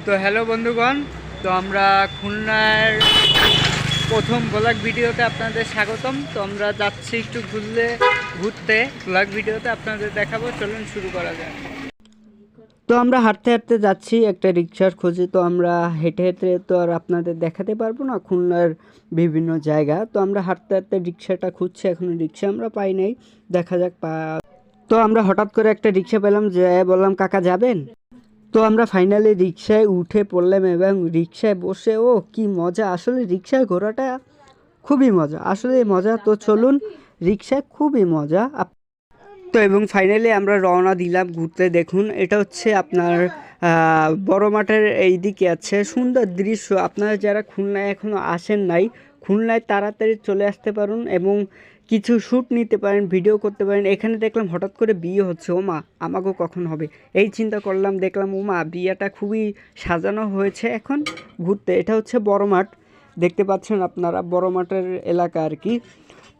তো হ্যালো বন্ধুগণ, তো আমরা খুলনার প্রথম ব্লগ ভিডিওতে আপনাদের স্বাগতম। তো আমরা যাচ্ছি একটু ঘুরতে ব্লগ ভিডিওতে আপনাদের দেখাবো। চলুন শুরু করা যায়। তো আমরা হাঁটতে হাঁটতে যাচ্ছি একটা রিক্সার খোঁজে। তো আমরা হেঁটে হেঁটে তো আর আপনাদের দেখাতে পারবো না খুলনার বিভিন্ন জায়গা। তো আমরা হাঁটতে হাঁটতে রিক্সাটা খুঁজছি, এখনো রিক্সা আমরা পাই নাই, দেখা যাক তো আমরা হঠাৎ করে একটা রিক্সা পেলাম, যে বললাম কাকা যাবেন। তো আমরা ফাইনালি রিক্সায় উঠে পড়লাম এবং রিক্সায় বসে কি মজা! আসলে রিক্সায় ঘোরাটা খুবই মজা, আসলে মজা। তো চলুন, রিক্সায় খুবই মজা। তো এবং ফাইনালি আমরা রওনা দিলাম ঘুরতে। দেখুন, এটা হচ্ছে আপনার বড় মাঠের এই দিকে আছে সুন্দর দৃশ্য। আপনারা যারা খুলনায় এখনও আসেন নাই, খুলনায় তাড়াতাড়ি চলে আসতে পারুন এবং কিছু শ্যুট নিতে পারেন, ভিডিও করতে পারেন। এখানে দেখলাম হঠাৎ করে বিয়ে হচ্ছে, ওমা আমাকেও কখন হবে এই চিন্তা করলাম, দেখলাম ওমা বিয়েটা খুবই সাজানো হয়েছে। এখন ঘুরতে, এটা হচ্ছে বড় মাঠ, দেখতে পাচ্ছেন আপনারা, বড় মাঠের এলাকা আর কি।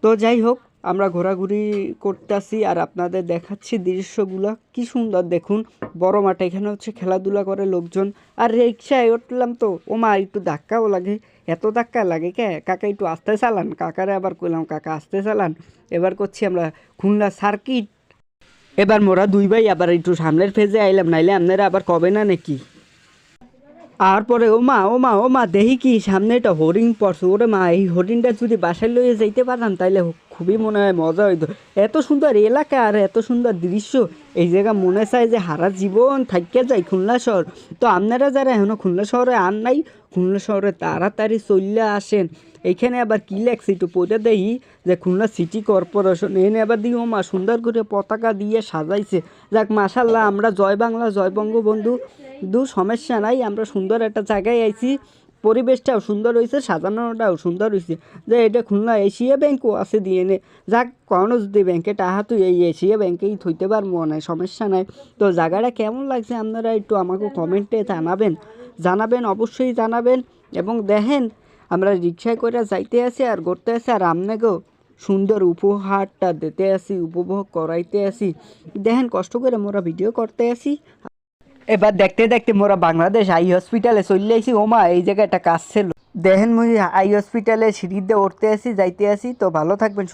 তো যাই হোক, আমরা ঘোরাঘুরি করতেছি আর আপনাদের দেখাচ্ছি দৃশ্যগুলো কি সুন্দর। দেখুন, বড় মাঠে এখানে হচ্ছে খেলাধুলা করে লোকজন। আর রিক্সায় উঠলাম তো ওমা একটু ধাক্কাও লাগে। এত ধাক্কা লাগে কে কাকা, একটু আস্তে চালান। কাকারে আবার কইলাম কাকা আস্তে চালান। এবার করছি আমরা খুলনা সার্কিট। এবার মোরা দুই ভাই আবার একটু সামনের ফেজে আইলাম, নাইলে আপনারা আবার কবে না নাকি। আর পরে ওমা ওমা ওমা দেখি কি সামনে একটা হরিণ পড়ছে। ওরে মা, এই হরিণটা যদি বাসায় লইয়ে যাইতে পারতাম তাইলে খুবই মনে হয় মজা হইতো। এত সুন্দর এলাকা আর এত সুন্দর দৃশ্য, এই জায়গা মনে চায় যে হারা জীবন থাকিয়া যায় খুলনা শহর। তো আপনারা যারা এখনও খুলনা শহরে আন নাই, খুলনা শহরে তাড়াতাড়ি চলে আসেন। এইখানে আবার কি লেখছে একটু পড়ে দেখি, যে খুলনা সিটি কর্পোরেশন। এনে আবার দিই ওমা সুন্দর করে পতাকা দিয়ে সাজাইছে। যাক মাশাল্লাহ, আমরা জয় বাংলা জয় বঙ্গবন্ধু, সমস্যা নাই। আমরা সুন্দর একটা জায়গায় আইছি, পরিবেশটাও সুন্দর হয়েছে, সাজানোটাও সুন্দর হয়েছে। যে এটা খুলনা এশিয়া ব্যাংকও আছে দিয়ে নে, যাক কোনো যদি ব্যাংকে টাহা তুই এই এশিয়া ব্যাংকেই থইতে পারবো না, সমস্যা নাই। তো জায়গাটা কেমন লাগছে আপনারা একটু আমাকে কমেন্টে জানাবেন অবশ্যই জানাবেন। এবং দেখেন, আমরা রিক্সায় করে যাইতে আসি আর ঘুরতে আসি, আর আপনাকেও সুন্দর উপহারটা দিতে আসি, উপভোগ করাইতে আসি। দেখেন, কষ্ট করে মোরা ভিডিও করতে আসি। এবার দেখতে দেখতে মোরা বাংলাদেশ আই হসপিটালে চলে আসি। ওমা এই জায়গায় একটা কাজ ছিল। দেখেন, মুই আই হসপিটালে সিঁড়িতে উঠতে আসি যাইতে আসি। তো ভালো থাকবেন।